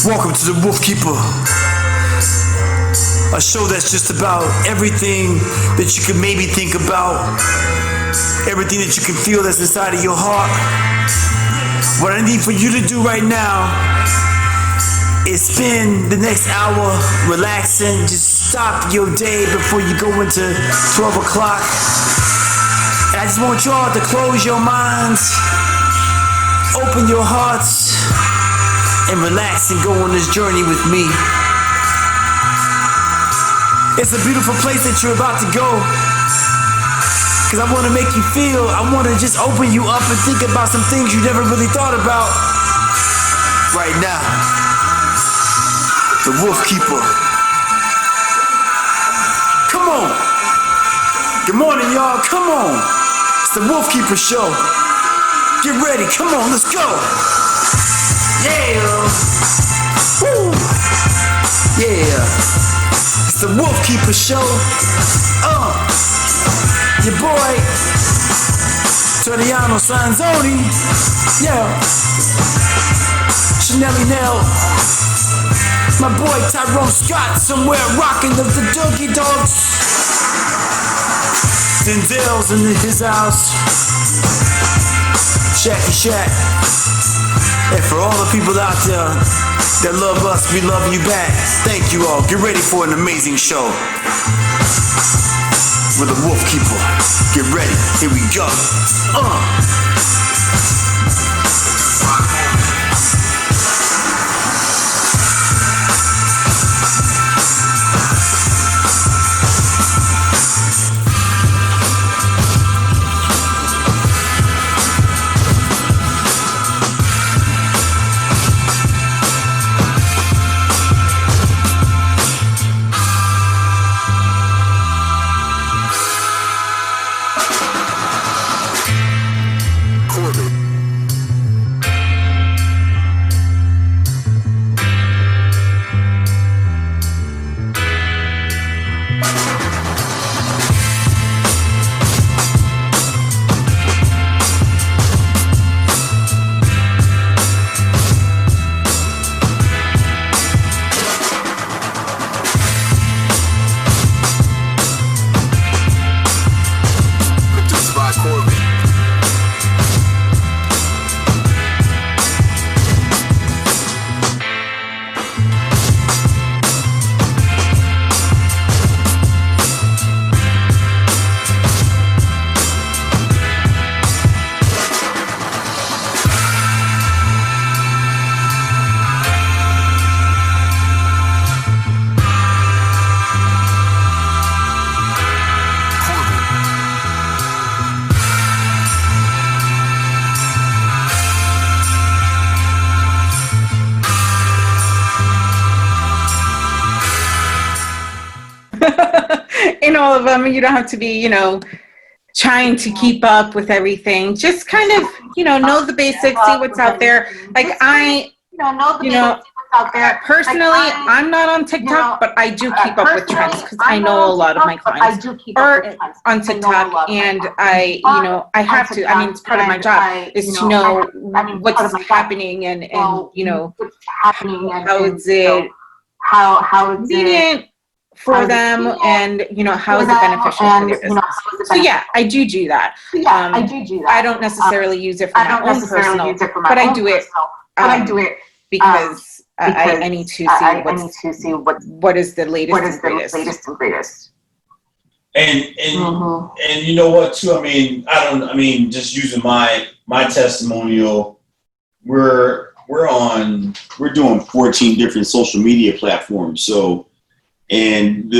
Welcome to the Wolfkeeper, a show that's just about everything that you can maybe think about, everything that you can feel that's inside of your heart. What I need for you to do right now is spend the next hour relaxing. Just stop your day before you go into 12 o'clock. And I just want y'all to close your minds, open your hearts, and relax and go on this journey with me. It's a beautiful place that you're about to go, because I want to make you feel, I want to just open you up and think about some things you never really thought about. Right now, the Wolfkeeper. Come on. Good morning, y'all. Come on. It's the Wolfkeeper show. Get ready. Come on, let's go. Yeah. Woo. Yeah. It's the Wolfkeeper show. Your boy Torriano Sanzoni. Yeah. Chanelli Nell. My boy Tyrone Scott somewhere rocking the Doogie Dogs. Denzel's in his house. Shacky Shack. And for all the people out there that love us, we love you back. Thank you all. Get ready for an amazing show with the Wolfkeeper. Get ready. Here we go. In all of them, you don't have to be, trying to keep up with everything. Just kind of, know the basics, see what's out there. Like personally, I'm not on TikTok, but I do keep up with trends because I know a lot of my clients are on TikTok, and I have to. I mean, it's part of my job is to know what's happening and how is it convenient for them, and how is it beneficial for their business. So yeah, I do that. I don't necessarily use it for my own personal, but I do it because I need to see what is the latest and greatest. And you know what too? I mean, just using my testimonial, we're doing 14 different social media platforms. So, and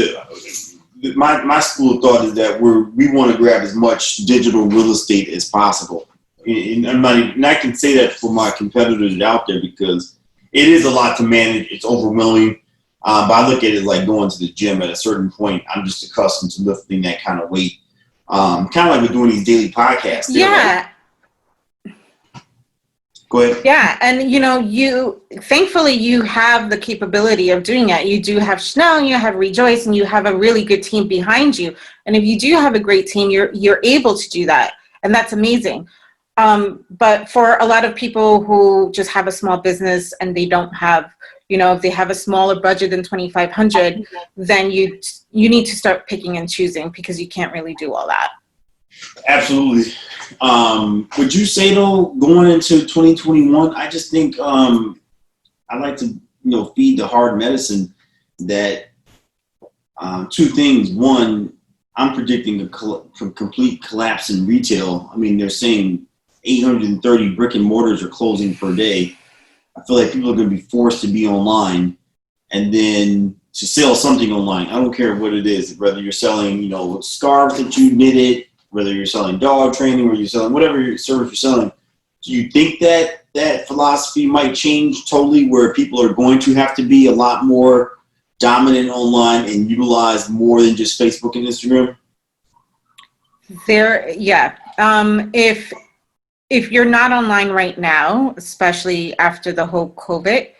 my school of thought is that we want to grab as much digital real estate as possible. And I can say that for my competitors out there, because it is a lot to manage. It's overwhelming. But I look at it like going to the gym. At a certain point, I'm just accustomed to lifting that kind of weight. Kind of like we're doing these daily podcasts. Yeah. Right? Go ahead. Yeah, and you thankfully you have the capability of doing it. You do have Chanel, you have Rejoice, and you have a really good team behind you. And if you do have a great team, you're able to do that, and that's amazing. But for a lot of people who just have a small business and they don't have, if they have a smaller budget than 2,500, then you need to start picking and choosing, because you can't really do all that. Absolutely. Would you say, though, going into 2021, I just think I like to, feed the hard medicine that two things. One, I'm predicting a complete collapse in retail. I mean, they're saying 830 brick and mortars are closing per day. I feel like people are going to be forced to be online, and then to sell something online. I don't care what it is, whether you're selling, scarves that you knitted, whether you're selling dog training, or you're selling whatever service you're selling. Do you think that that philosophy might change totally, where people are going to have to be a lot more dominant online and utilize more than just Facebook and Instagram? If you're not online right now, especially after the whole COVID,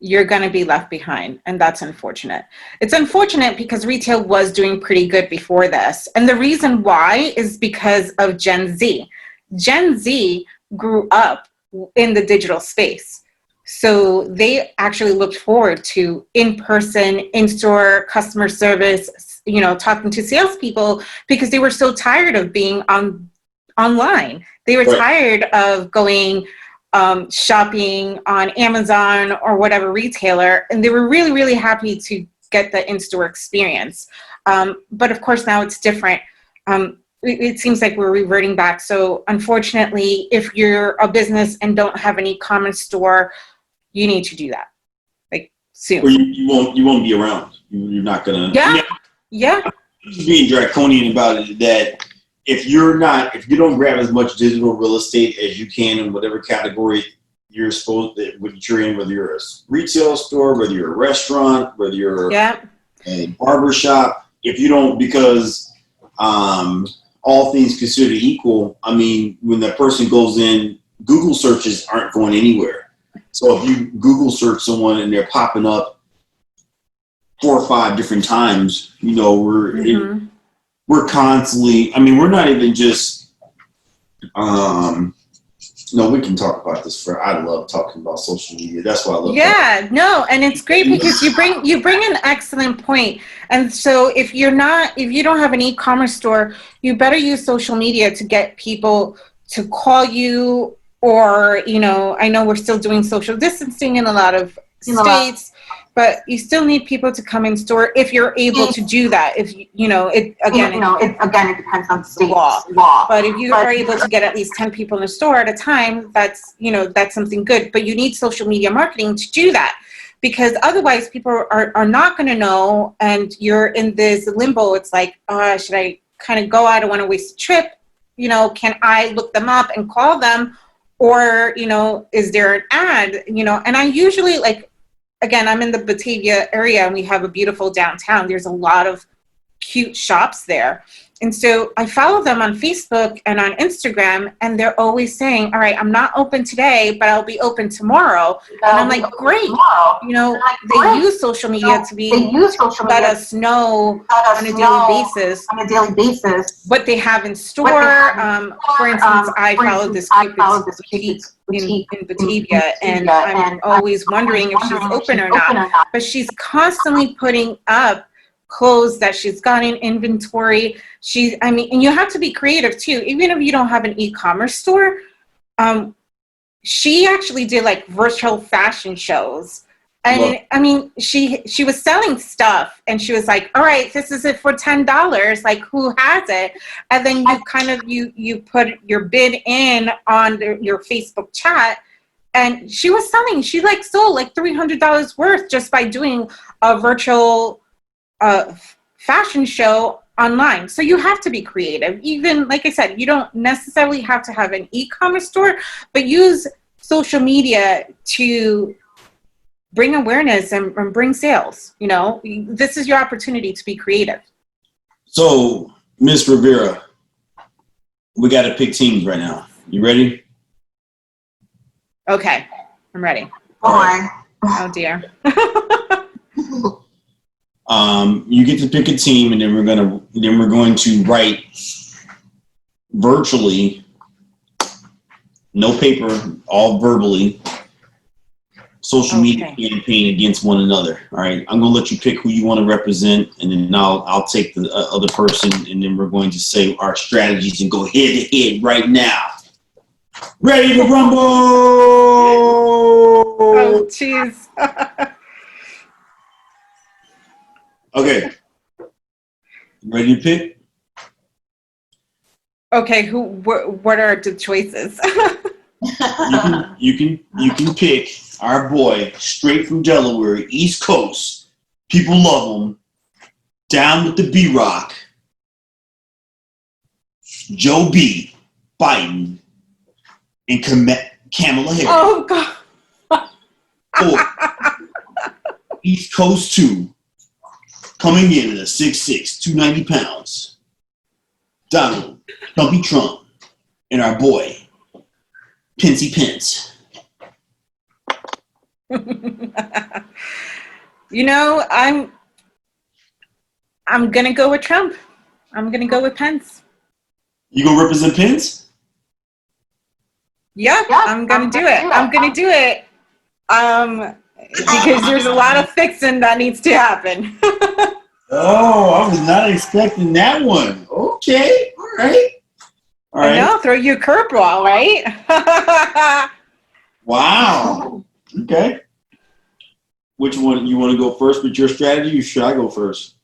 you're going to be left behind. And that's unfortunate. It's unfortunate because retail was doing pretty good before this. And the reason why is because of Gen Z. Gen Z grew up in the digital space. So they actually looked forward to in-person, in-store customer service, talking to salespeople, because they were so tired of being online. They were tired of going shopping on Amazon or whatever retailer, and they were really, really happy to get the in-store experience. But of course, now it's different. It seems like we're reverting back. So unfortunately, if you're a business and don't have an e-commerce store, you need to do that, like, soon. Or you won't be around. You're not gonna. Yeah. Being draconian about it, that if you don't grab as much digital real estate as you can in whatever category you're in, whether you're a retail store, whether you're a restaurant, whether you're a barber shop, if you don't, because all things considered equal, I mean, when that person goes in, Google searches aren't going anywhere. So if you Google search someone and they're popping up 4 or 5 different times, we're constantly, I mean, we're not even just, we can talk about this I love talking about social media. That's why I love and it's great because you bring an excellent point. And so if you don't have an e-commerce store, you better use social media to get people to call you, or, I know we're still doing social distancing in a lot of states, but you still need people to come in store if you're able to do that. If it depends on state law. But if you are able to get at least 10 people in a store at a time, that's something good. But you need social media marketing to do that, because otherwise people are not going to know, and you're in this limbo. It's like, should I kind of go? I don't want to waste a trip. Can I look them up and call them? Or, is there an ad? And I usually, again, I'm in the Batavia area, and we have a beautiful downtown. There's a lot of cute shops there. And so I follow them on Facebook and on Instagram, and they're always saying, all right, I'm not open today, but I'll be open tomorrow. And I'm like, great. They use social media to let us know on a daily basis what they have in store. For instance, I follow this boutique in Batavia, and I'm always wondering if she's open or not. But she's constantly putting up clothes that she's got in inventory. And you have to be creative too. Even if you don't have an e-commerce store, she actually did virtual fashion shows. And she was selling stuff, and she was like, all right, this is it for $10. Like, who has it? And then you put your bid in on your Facebook chat, and she was selling. She sold $300 worth just by doing a virtual fashion show online. So you have to be creative. Even, like I said, you don't necessarily have to have an e-commerce store, but use social media to bring awareness and bring sales. This is your opportunity to be creative. So, Miss Rivera, we got to pick teams right now. You ready? Okay, I'm ready. Oh dear. You get to pick a team, and then we're going to write virtually no paper, all verbally. Social media campaign against one another. All right, I'm gonna let you pick who you want to represent, and then I'll take the other person, and then we're going to say our strategies and go head to head right now. Ready to rumble? Oh, jeez. Okay, ready to pick? Okay, what are the choices? You can pick our boy straight from Delaware, East Coast. People love him. Down with the B-Rock. Joe B. Biden and Kamala Harris. Oh God. Or East Coast 2 coming in at a 6'6", 290 pounds. Donald Trumpy Trump and our boy Pensy Pence. You know, I'm gonna go with Trump. I'm gonna go with Pence. You gonna represent Pence? Yep, I'm gonna do it. I'm gonna do it. Because there's a lot of fixing that needs to happen. Oh, I was not expecting that one. Okay, all right. All right. I know, throw you a curveball, right? Wow. Okay. Which one? You want to go first with your strategy, or should I go first?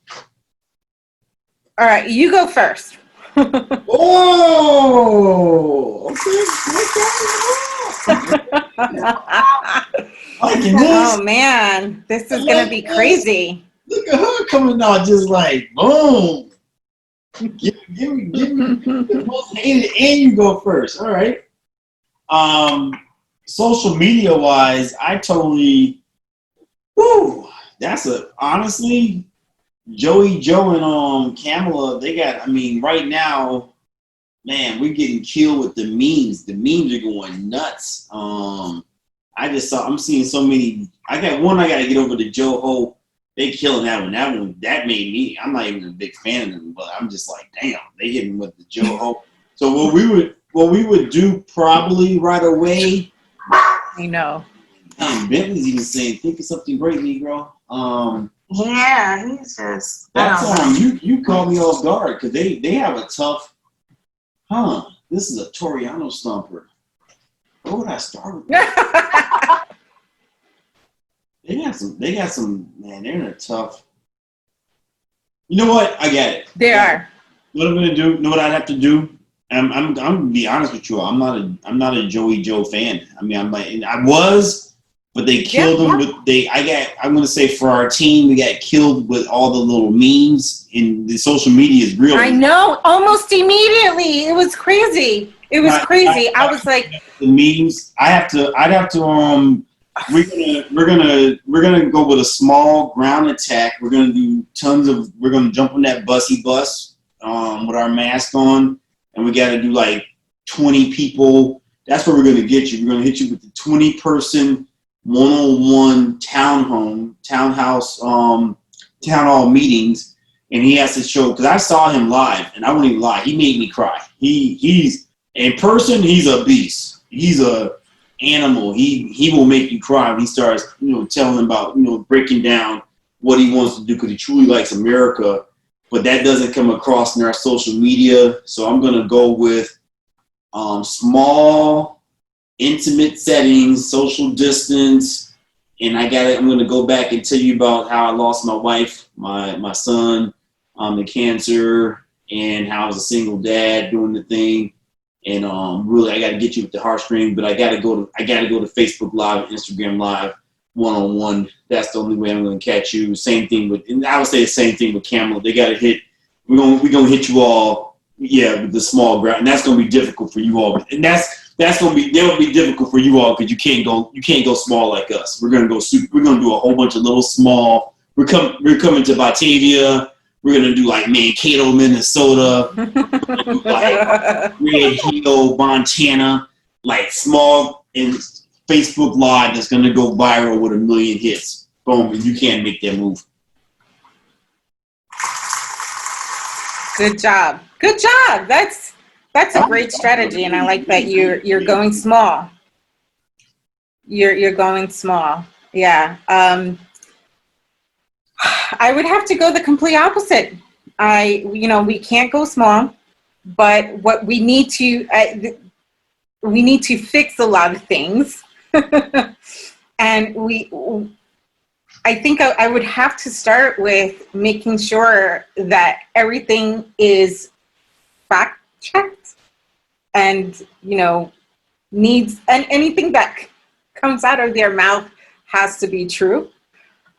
All right, you go first. Oh, okay. Oh man, this is gonna be crazy. Look at her coming out just like boom. Give me the most hated, and you go first. All right. Social media wise, I totally. Woo. That's honestly. Joey Joe and Kamala, they got, I mean, right now, man, we're getting killed with the memes. The memes are going nuts. I'm seeing so many. I gotta get over to Joe Ho. They killing that one. That made me, I'm not even a big fan of them, but I'm just like, damn, they hitting with the Joe Ho. So what we would do probably right away. I know. Damn, Bentley's even saying, think of something great, Negro. Yeah, he's just. That's you caught me off guard because they have a tough. This is a Toriano stumper. What would I start with? They got some. Man, they're in a tough. You know what? I get it. They are. What I'm gonna do? You know what I'd have to do? I'm gonna be honest with you. I'm not a Joey Joe fan. I mean, I was. But they killed him with I'm gonna say for our team, we got killed with all the little memes, and the social media is real. I know, almost immediately. It was crazy. It was crazy. I was like, the memes. I'd have to we're gonna go with a small ground attack. We're gonna do we're gonna jump on that bussy bus with our mask on, and we gotta do like 20 people. That's where we're gonna get you. We're gonna hit you with the 20-person one-on-one town hall meetings, and he has to show, because I saw him live, and I won't even lie, he made me cry. He's in person, he's a beast. He's a animal. He will make you cry when he starts, telling about, breaking down what he wants to do because he truly likes America, but that doesn't come across in our social media. So I'm gonna go with small, intimate settings, social distance, and I'm going to go back and tell you about how I lost my wife, my son, to cancer, and how I was a single dad doing the thing. And really, I got to get you with the heartstring, but I got to go to Facebook Live, Instagram Live, one-on-one. That's the only way I'm going to catch you. Same thing and I would say the same thing with Kamala. They got to hit. We're going to hit you all, with the small ground, and that's going to be difficult for you all. And that'll be difficult for you all because you can't go small like us. We're gonna do a whole bunch of little small. We're coming to Batavia. We're gonna do like Mankato, Minnesota, like Red Hill, Montana, like small and Facebook Live that's gonna go viral with 1 million hits. Boom, and you can't make that move. Good job. Good job. That's a great strategy, and I like that you're going small. You're going small. Yeah. I would have to go the complete opposite. We can't go small, but what we need to fix a lot of things. And I think I would have to start with making sure that everything is fact checked and, needs, and anything that comes out of their mouth has to be true.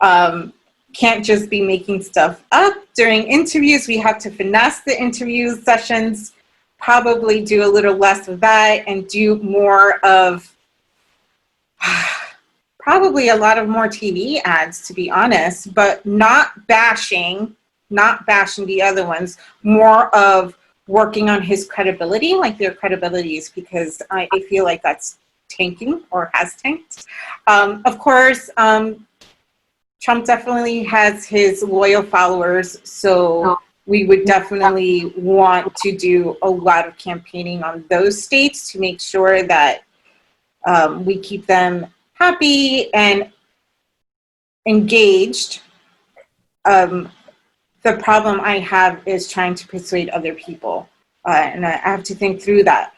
Can't just be making stuff up. During interviews, we have to finesse the interview sessions, probably do a little less of that and do more of, probably a lot of more TV ads, to be honest, but not bashing the other ones, more of working on his credibility, like their credibilities, because I feel like that's tanking or has tanked. Of course, Trump definitely has his loyal followers, so we would definitely want to do a lot of campaigning on those states to make sure that we keep them happy and engaged. The problem I have is trying to persuade other people, and I have to think through that.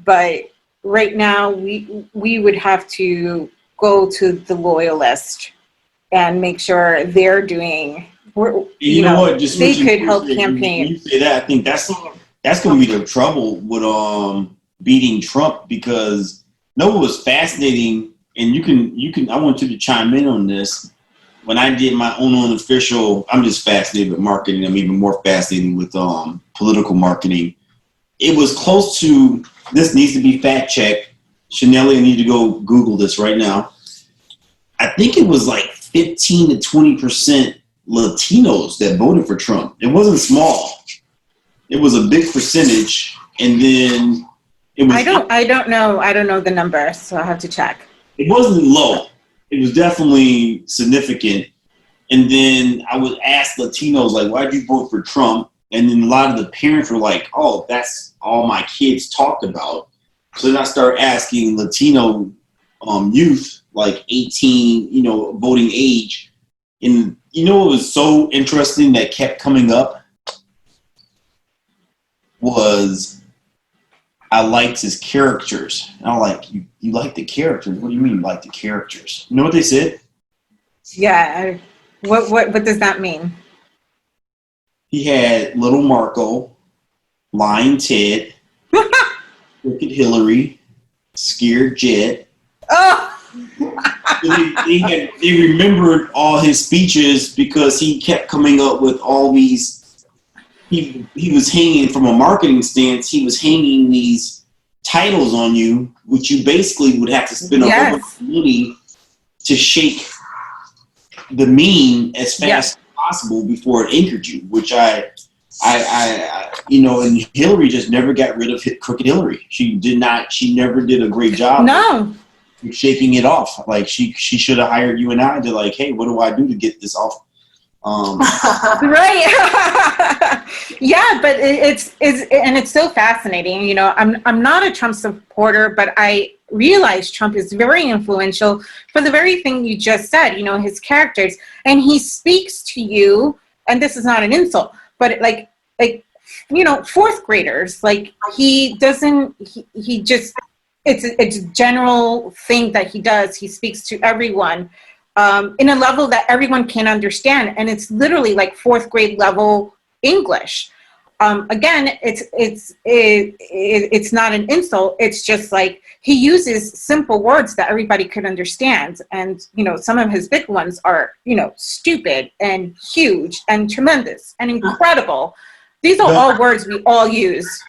But right now, we would have to go to the loyalist and make sure they're doing. You know what? Just they could help campaign. When you say that, I think that's going to be the trouble with beating Trump, because what was fascinating, and you can. I want you to chime in on this. When I did my own unofficial, I'm just fascinated with marketing. I'm even more fascinated with political marketing. It was close to, this needs to be fact checked. Chanel, you need to go Google this right now. I think it was like 15 to 20% Latinos that voted for Trump. It wasn't small. It was a big percentage. And then it was. I don't know the number, so I'll have to check. It wasn't low. It was definitely significant. And then I would ask Latinos, like, why'd you vote for Trump? And then a lot of the parents were like, oh, that's all my kids talked about. So then I started asking Latino youth, like 18, voting age. And it was so interesting that kept coming up was, I liked his characters. And I'm like, you like the characters? What do you mean you like the characters? You know what they said? Yeah. What does that mean? He had Little Marco, Lying Ted, Crooked Hillary, Scared Jet. Oh! They remembered all his speeches because he kept coming up with all these. He was hanging, from a marketing stance, he was hanging these titles on you, which you basically would have to spend a whole bunch of money to shake the meme as fast as possible before it anchored you, which I and Hillary just never got rid of Crooked Hillary. She never did a great job. No. Shaking it off. Like she should have hired you and I to, like, hey, what do I do to get this off? Right. Yeah, but it's so fascinating. I'm not a Trump supporter, but I realize Trump is very influential for the very thing you just said, his characters, and he speaks to you, and this is not an insult, but like fourth graders, like he just, it's a general thing that he does. He speaks to everyone in a level that everyone can understand, and it's literally like fourth grade level English. Again, it's not an insult. It's just like he uses simple words that everybody could understand, and some of his big ones are stupid and huge and tremendous and incredible. These are all words we all use.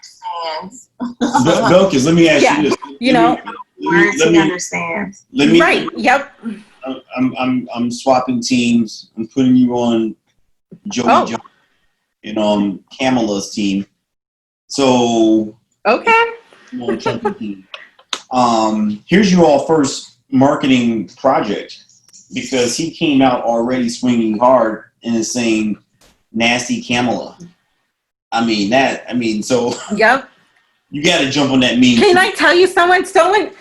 Belkis, let me ask you this. Words he understands. Right. Yep. I'm swapping teams. I'm putting you on Joey Jones and on Kamala's team. So okay. On Trump's team. Here's your all first marketing project, because he came out already swinging hard and is saying nasty Kamala. So yep. You got to jump on that meme. Can I tell you someone said,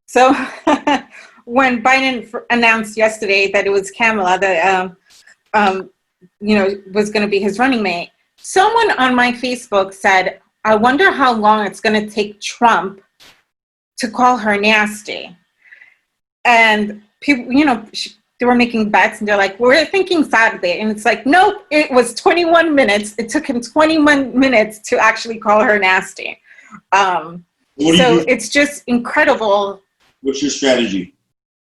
so when Biden announced yesterday that it was Kamala that, was going to be his running mate, someone on my Facebook said, I wonder how long it's going to take Trump to call her nasty. And people, they were making bets and they're like, we're thinking Saturday. And it's like, nope, it was 21 minutes. It took him 21 minutes to actually call her nasty. So it's just incredible. What's your strategy?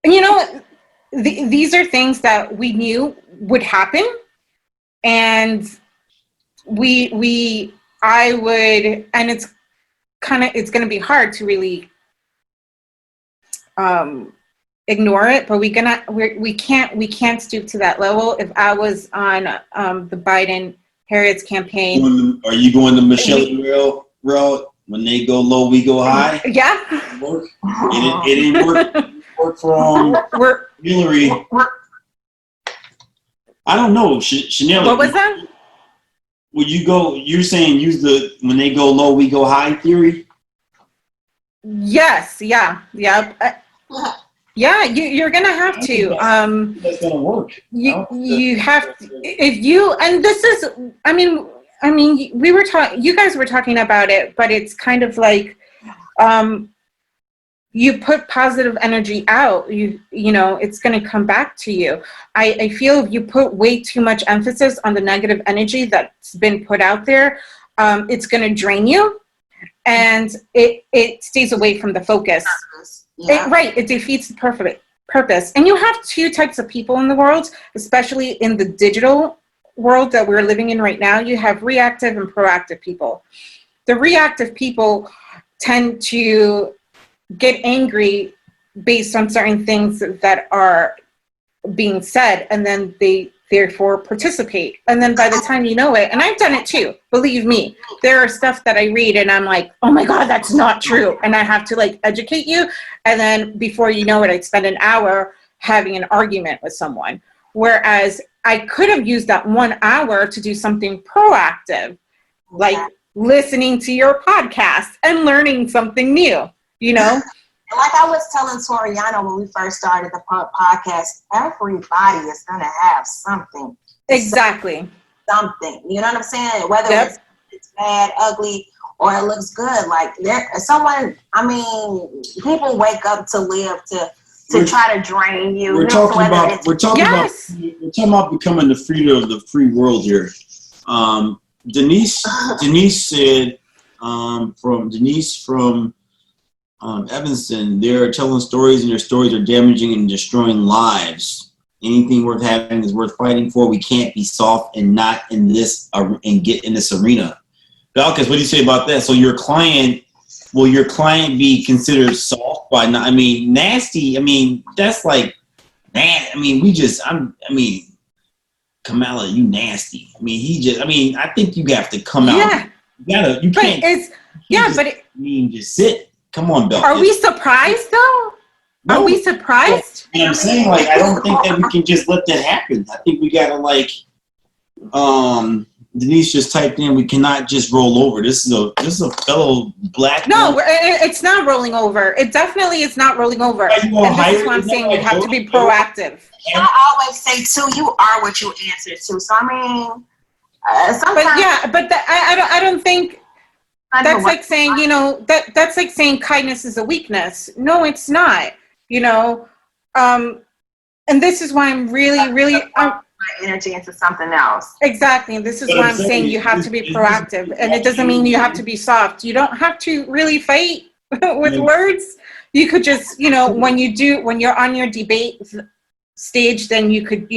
These are things that we knew would happen. And and it's going to be hard to really ignore it, but we can't stoop to that level. If I was on the Biden Harris campaign, are you going the Michelle route? When they go low, we go high. Yeah, it didn't work for Hillary. I don't know, Chanel. What was that? Will you go? You're saying use the when they go low, we go high theory. Yes. Yeah. Yep. Yeah, you're gonna have to. That's gonna work. You have to, and this is. I mean, you guys were talking about it, but it's kind of like, you put positive energy out. It's gonna come back to you. I feel if you put way too much emphasis on the negative energy that's been put out there, it's gonna drain you, and it stays away from the focus. Yeah. It defeats the purpose. And you have two types of people in the world, especially in the digital world that we're living in right now. You have reactive and proactive people. The reactive people tend to get angry based on certain things that are being said, and then they therefore participate. And then by the time you know it, and I've done it too, believe me, there are stuff that I read and I'm like, oh my God, that's not true. And I have to educate you. And then before you know it, I'd spend an hour having an argument with someone. Whereas I could have used that 1 hour to do something proactive, like listening to your podcast and learning something new, Like I was telling Toriano when we first started the podcast, everybody is going to have something. Exactly. Something. You know what I'm saying? Whether it's bad, ugly, or it looks good. People wake up to live to try to drain you. We're talking about becoming the freedom of the free world here. Denise said from Evanston, they're telling stories and their stories are damaging and destroying lives. Anything worth having is worth fighting for. We can't be soft and not in this and get in this arena. Balkas, what do you say about that? So will your client be considered soft by not? Nasty. That's like, man. Kamala, you nasty. I think you have to come out. Yeah. You can't. Just sit. Come on, Bill. Are we surprised though? No. Are we surprised? I'm saying I don't think that we can just let that happen. I think we gotta Denise just typed in, we cannot just roll over. This is a fellow black. No, it's not rolling over. It definitely is not rolling over. And this is what I'm saying. You have to be proactive. I always say too, you are what you answer to. So sometimes. But I don't think. That's like saying, that's like saying kindness is a weakness. No, it's not, and this is why I'm really my energy into something else. Exactly. And this is why I'm saying you have to be proactive, and it doesn't mean you have to be soft. You don't have to really fight with words. You could just, when you're on your debate stage, then you could,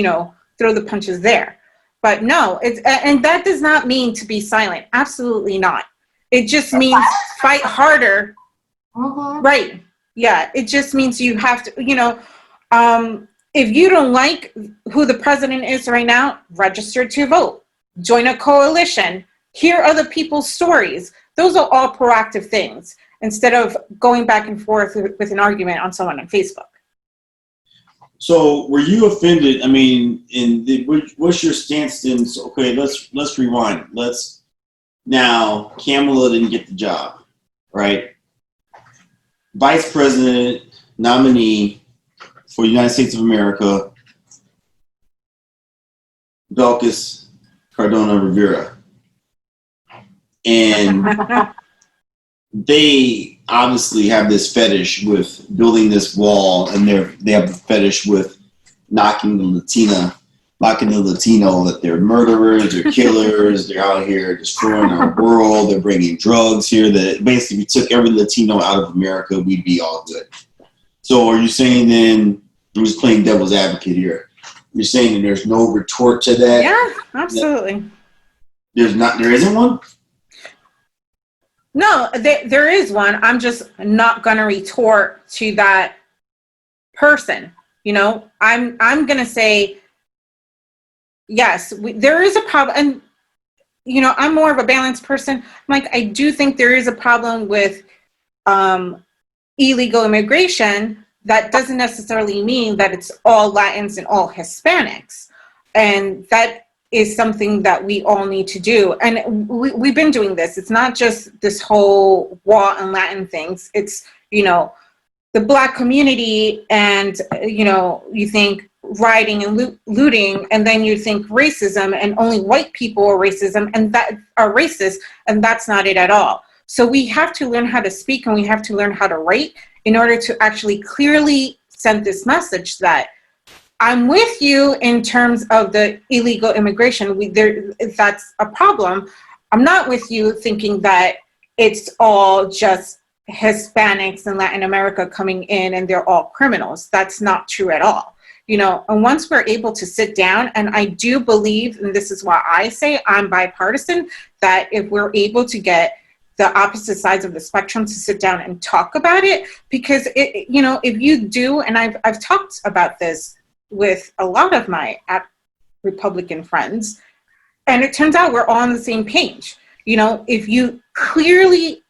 throw the punches there. But no, and that does not mean to be silent. Absolutely not. It just means fight harder. Mm-hmm. Right. Yeah. It just means you have to, if you don't like who the president is right now, register to vote, join a coalition, hear other people's stories. Those are all proactive things instead of going back and forth with an argument on someone on Facebook. So were you offended? What's your stance in, okay, let's rewind. Now, Kamala didn't get the job, right? Vice President nominee for the United States of America, Belkis Cardona Rivera. And they obviously have this fetish with building this wall, and they have a fetish with knocking the Latino that they're murderers, they're killers, they're out here destroying our world, they're bringing drugs here, that basically if we took every Latino out of America, we'd be all good. So are you saying then, I'm just playing devil's advocate here, you're saying that there's no retort to that? Yeah, absolutely. There isn't one? No, there is one. I'm just not going to retort to that person. You know, I'm going to say, yes, there is a problem. And, you know, I'm more of a balanced person. Like, I do think there is a problem with illegal immigration. That doesn't necessarily mean that it's all Latins and all Hispanics. And that is something that we all need to do. And we've been doing this. It's not just this whole wall and Latin things. It's, you know, the Black community, and, you know, you think rioting and looting, and then you think racism, and only white people are racism, and that are racist, and that's not it at all. So we have to learn how to speak, and we have to learn how to write in order to actually clearly send this message that I'm with you in terms of the illegal immigration. That's a problem. I'm not with you thinking that it's all just Hispanics in Latin America coming in and they're all criminals. That's not true at all. You know, and once we're able to sit down, and I do believe, and this is why I say I'm bipartisan, that if we're able to get the opposite sides of the spectrum to sit down and talk about it, because it, you know, if you do, and I've talked about this with a lot of my Republican friends, and it turns out we're all on the same page. You know, if you clearly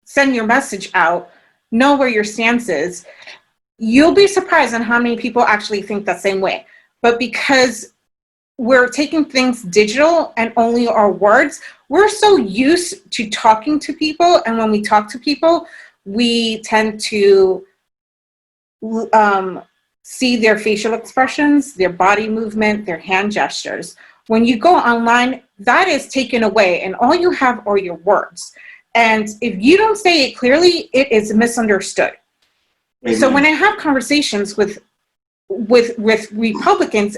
send your message out, know where your stance is, you'll be surprised on how many people actually think the same way. But because we're taking things digital and only our words, we're so used to talking to people, and when we talk to people, we tend to see their facial expressions, their body movement, their hand gestures. When you go online, that is taken away, and all you have are your words. And if you don't say it clearly, it is misunderstood. Amen. So when I have conversations with Republicans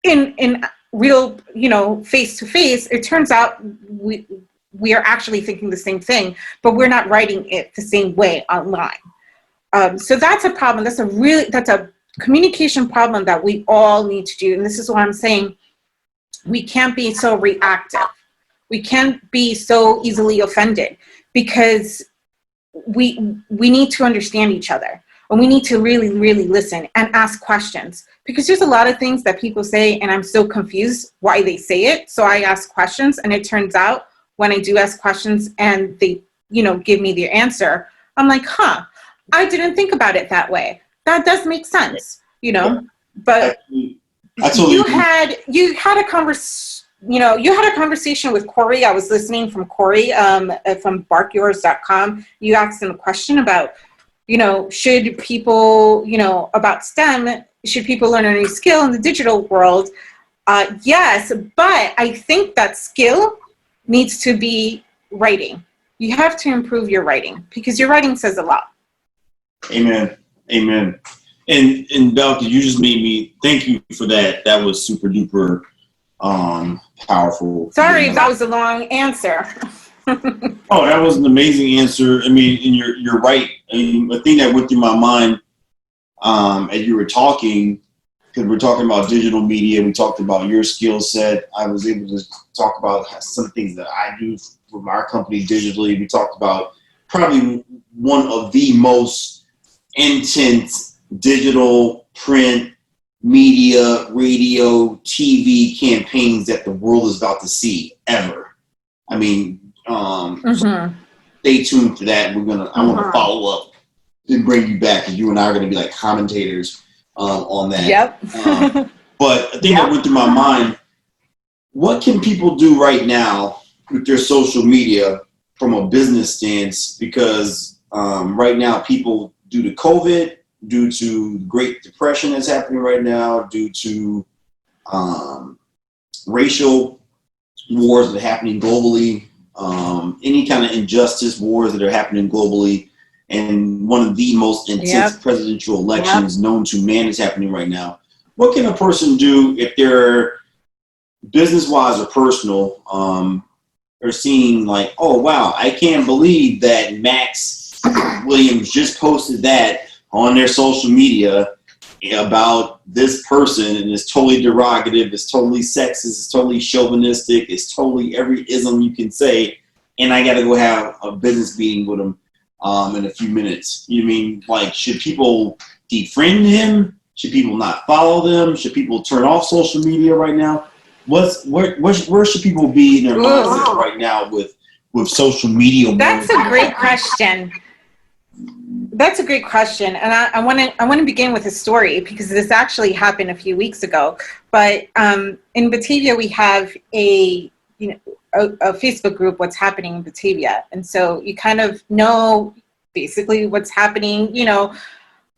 in real, you know, face to face, it turns out we are actually thinking the same thing, but we're not writing it the same way online. So that's a problem. That's a communication problem that we all need to do. And this is why I'm saying we can't be so reactive. We can't be so easily offended, because we need to understand each other, and we need to really, really listen and ask questions, because there's a lot of things that people say and I'm so confused why they say it. So I ask questions, and it turns out when I do ask questions and they, you know, give me the answer, I'm like, I didn't think about it that way. That does make sense, you know. But you had a conversation with Corey. I was listening from Corey from barkyours.com. You asked him a question about, you know, should people, you know, about STEM, should people learn a new skill in the digital world? Yes, but I think that skill needs to be writing. You have to improve your writing, because your writing says a lot. Amen. Amen. And Belka, you just made me, thank you for that. That was super duper powerful. Sorry if that was a long answer. Oh, that was an amazing answer. I mean, and you're right. I mean, the thing that went through my mind as you were talking, because we're talking about digital media, we talked about your skill set. I was able to talk about some things that I do from our company digitally. We talked about probably one of the most intense digital print media, radio, TV campaigns that the world is about to see ever. I mean, so stay tuned for that. I want to follow up and bring you back, because you and I are going to be like commentators on that. Yep. But a thing that went through my mind, what can people do right now with their social media from a business stance, because right now people, due to COVID, due to Great Depression that's happening right now, due to racial wars that are happening globally, any kind of injustice wars that are happening globally, and one of the most intense presidential elections known to man is happening right now. What can a person do if they're business-wise or personal, are seeing like, oh wow, I can't believe that Max Williams just posted that on their social media about this person, and it's totally derogative, it's totally sexist, it's totally chauvinistic, it's totally every ism you can say, and I got to go have a business meeting with him in a few minutes. You mean, like, should people defriend him? Should people not follow them? Should people turn off social media right now? Where should people be in their mindset right now with social media? That's a great question. That's a great question, and I want to begin with a story, because this actually happened a few weeks ago. But in Batavia, we have a Facebook group, What's Happening in Batavia, and so you kind of know basically what's happening,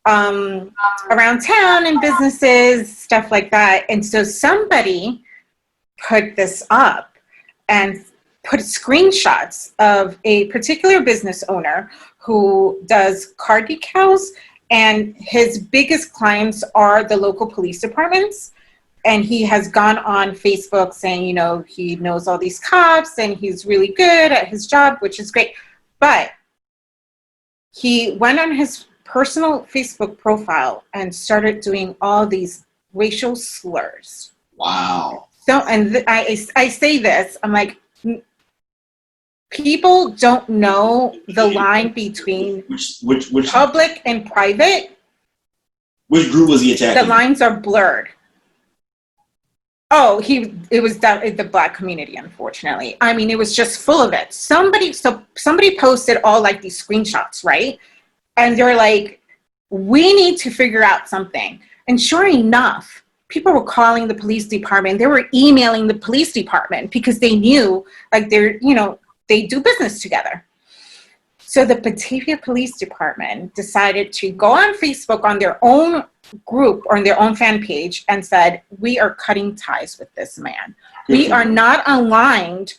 around town and businesses, stuff like that. And so somebody put this up and put screenshots of a particular business owner who does car decals, and his biggest clients are the local police departments. And he has gone on Facebook saying, he knows all these cops and he's really good at his job, which is great. But he went on his personal Facebook profile and started doing all these racial slurs. Wow. So, and I say this, I'm like, people don't know the line between which public and private. Which group was he attacking? The lines are blurred. Oh, it was the Black community, unfortunately. I mean, it was just full of it. Somebody posted all like these screenshots, right? And they're like, we need to figure out something. And sure enough, people were calling the police department. They were emailing the police department because they knew, like, they do business together. So the Batavia Police Department decided to go on Facebook on their own group or on their own fan page and said, we are cutting ties with this man. We are not aligned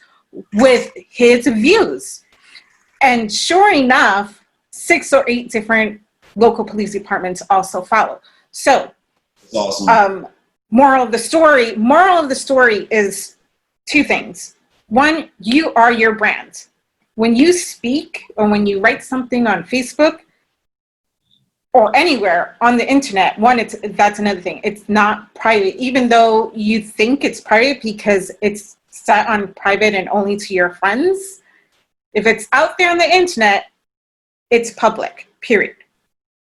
with his views. And sure enough, 6 or 8 different local police departments also follow. So, awesome. Moral of the story is 2 things. 1, you are your brand. When you speak or when you write something on Facebook or anywhere on the internet, that's another thing. It's not private, even though you think it's private because it's set on private and only to your friends. If it's out there on the internet, it's public, period.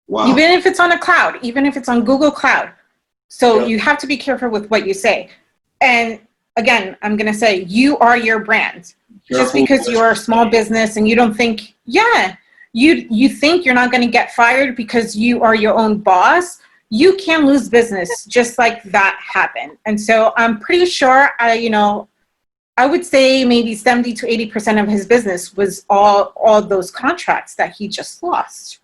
Wow. Even if it's on a cloud, even if it's on Google Cloud. So you have to be careful with what you say. And again, I'm going to say, you are your brand. Just because you're a small business and you don't think, you think you're not going to get fired because you are your own boss, you can lose business just like that happened. And so I'm pretty sure, I would say maybe 70 to 80% of his business was all those contracts that he just lost.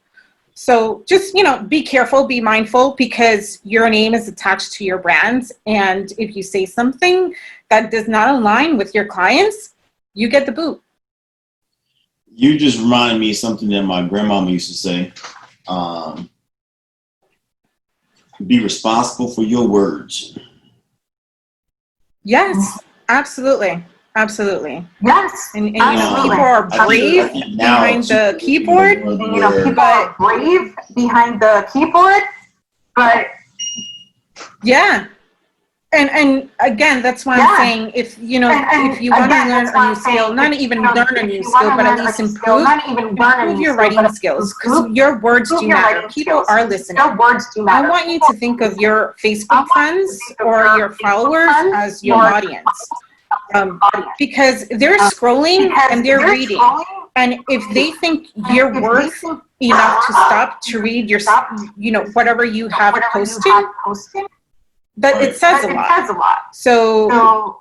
So just, be careful, be mindful, because your name is attached to your brand. And if you say something that does not align with your clients, you get the boot. You just remind me of something that my grandmama used to say. Be responsible for your words. Yes, absolutely. Absolutely. Yes. And people are brave behind the keyboard. But yeah. And again, that's why I'm saying, if you want to learn a new skill, not even learn a new skill, but at least improve your writing skills, because your words do matter. People are listening. I want you to think of your Facebook friends or your followers as your audience. Because they're scrolling and they're reading. And if they think you're worth enough to stop to read your, whatever you have posted, but it says a lot. So,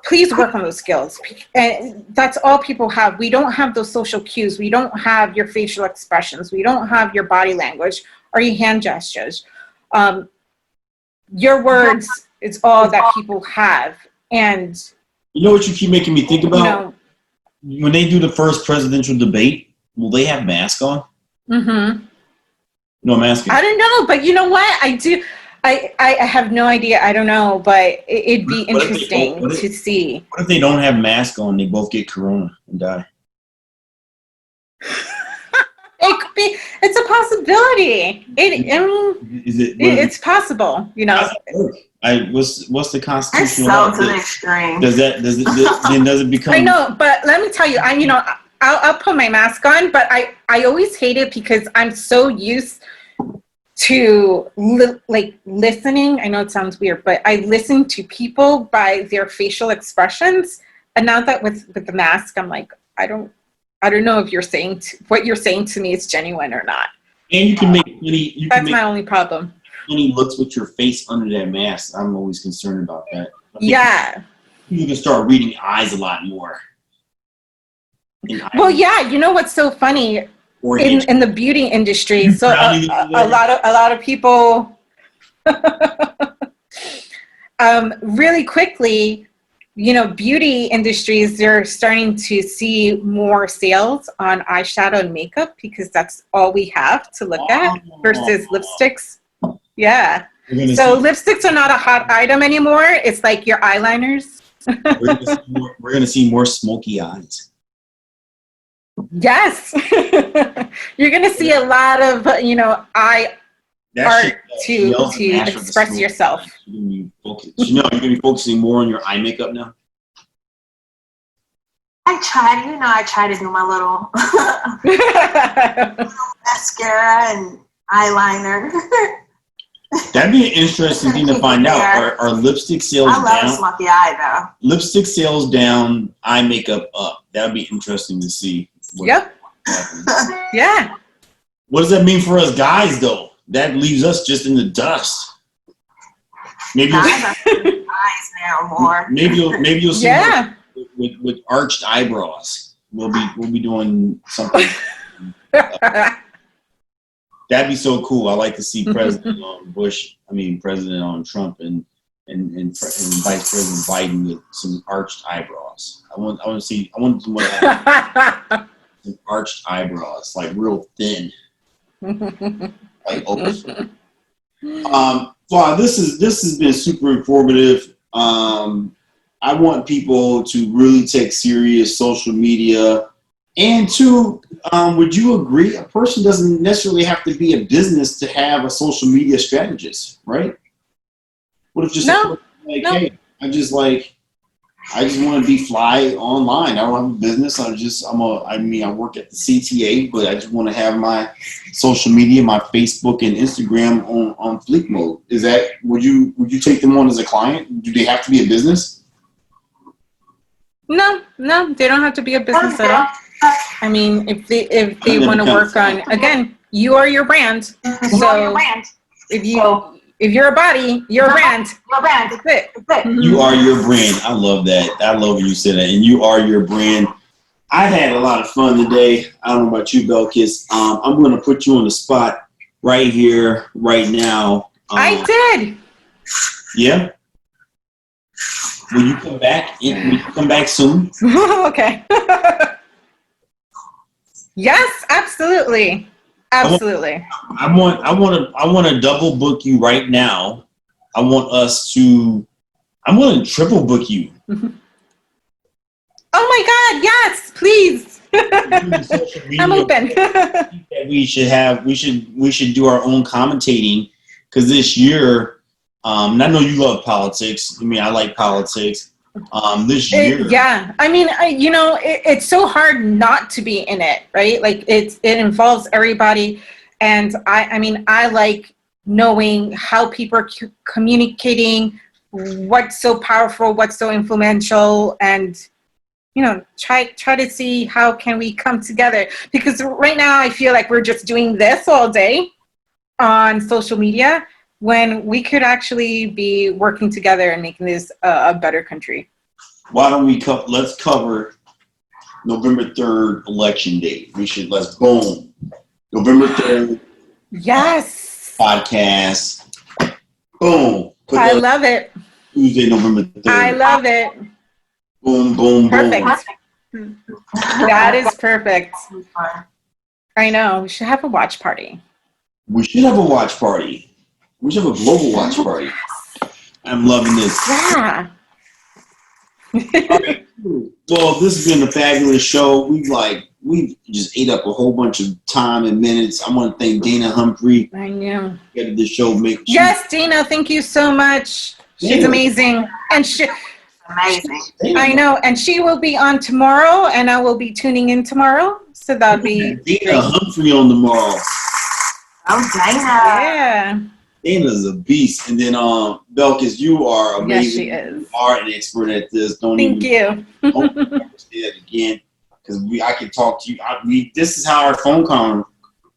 please work on those skills. And that's all people have. We don't have those social cues. We don't have your facial expressions. We don't have your body language or your hand gestures. Your words is all that people have. And you know what you keep making me think about? You know, when they do the first presidential debate, will they have masks on? Mm-hmm. No, I'm asking. I don't know, but you know what? I do. I have no idea. I don't know, but it'd be interesting to see. What if they don't have masks on? They both get corona and die. It could be. It's a possibility. It's possible. You know. What's the constitutional? That sounds an extreme. Does it become? I know, but let me tell you. I'll put my mask on, but I always hate it because I'm so used to listening. I know it sounds weird, but I listen to people by their facial expressions. And now that with the mask, I'm like, I don't know if what you're saying to me is genuine or not. And you can make that's my only problem. Any looks with your face under that mask. I'm always concerned about that. Yeah. You can start reading eyes a lot more. Well, yeah. You know what's so funny? In the beauty industry, so a lot of people really quickly, beauty industries, they're starting to see more sales on eyeshadow and makeup because that's all we have to look at versus lipsticks. Yeah. So lipsticks are not a hot item anymore. It's like your eyeliners. We're going to see more smoky eyes. Yes. You're going to see a lot of, eye art to express yourself. You're going to be focusing more on your eye makeup now? I try to do my little mascara and eyeliner. That'd be an interesting thing to find out. Are lipstick sales down? I love smoky eye though. Lipstick sales down, eye makeup up. That'd be interesting to see. Yep. Yeah. What does that mean for us guys though? That leaves us just in the dust. Maybe eyes now more. Maybe you'll see with arched eyebrows. We'll be doing something. That'd be so cool. I like to see President President Trump and Vice President Biden with some arched eyebrows. I want to see some arched eyebrows, like real thin. Like open. Wow, this has been super informative. I want people to really take serious social media. And two, would you agree a person doesn't necessarily have to be a business to have a social media strategist, right? What if just hey, I just want to be fly online. I don't have a business. I work at the CTA, but I just want to have my social media, my Facebook and Instagram on fleek mode. Would you take them on as a client? Do they have to be a business? No, they don't have to be a business at all. I mean, if they want to work on, again, you are your brand. So if you're a body, you're a brand. That's it. You are your brand. I love that. I love when you said that. And you are your brand. I had a lot of fun today. I don't know about you, Belkis. I'm going to put you on the spot right here, right now. I did. Yeah. Will you come back? Will you come back soon? Okay. Yes, absolutely. Absolutely. I want to double book you right now. I'm going to triple book you. Oh my God, yes, please. I'm open. we should do our own commentating because this year, and I know you love politics. I mean, I like politics. This year. Yeah. I mean, it's so hard not to be in it, right? Like it involves everybody. And I like knowing how people are communicating, what's so powerful, what's so influential, and, try to see how can we come together. Because right now I feel like we're just doing this all day on social media, when we could actually be working together and making this a better country. why don't we let's cover November 3rd election day. Let's boom. November 3rd. Yes. Podcast. Boom. I love it. Tuesday, November 3rd. I love it. Boom, boom, Perfect. boom. That is perfect. I know. We should have a watch party. We should have a watch party. We should have a global watch party. I'm loving this. Yeah. Okay. Well, this has been a fabulous show. We've just ate up a whole bunch of time and minutes. I want to thank Dana Humphrey. I know. Get this show. Yes, Dana. Thank you so much. She's amazing, and Amazing. I know, and she will be on tomorrow, and I will be tuning in tomorrow. So that'll be Dana Humphrey on tomorrow. Oh, Dana. Yeah. Dana's a beast. And then Belkis, you are amazing. Yes, she is. You are an expert at this. Thank you. Don't say that again, because I can talk to you. This is how our phone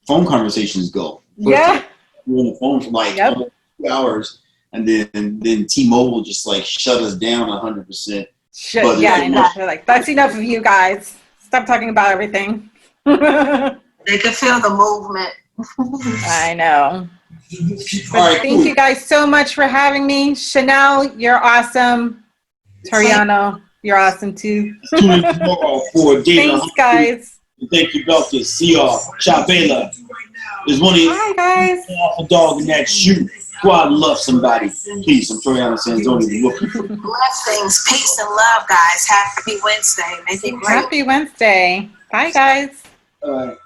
conversations go. Yeah. We're on the phone for like 2 hours, and then T-Mobile just like shut us down 100%. Yeah, I know. They're like, that's enough of you guys. Stop talking about everything. They can feel the movement. I know. But All right, thank you guys so much for having me. Chanel, you're awesome. Toriano, you're awesome too. Tune in tomorrow for Dana. Thanks, guys. Thank you, Belkis. See y'all. Ciao, Bella. There's one of you. Bye, guys. Awful dog in that shoe. Go out and love somebody. Peace. I'm Toriano Sanzoni. Blessings, peace, and love, guys. Happy Wednesday. Make it great. Happy Wednesday. Bye, guys. All right.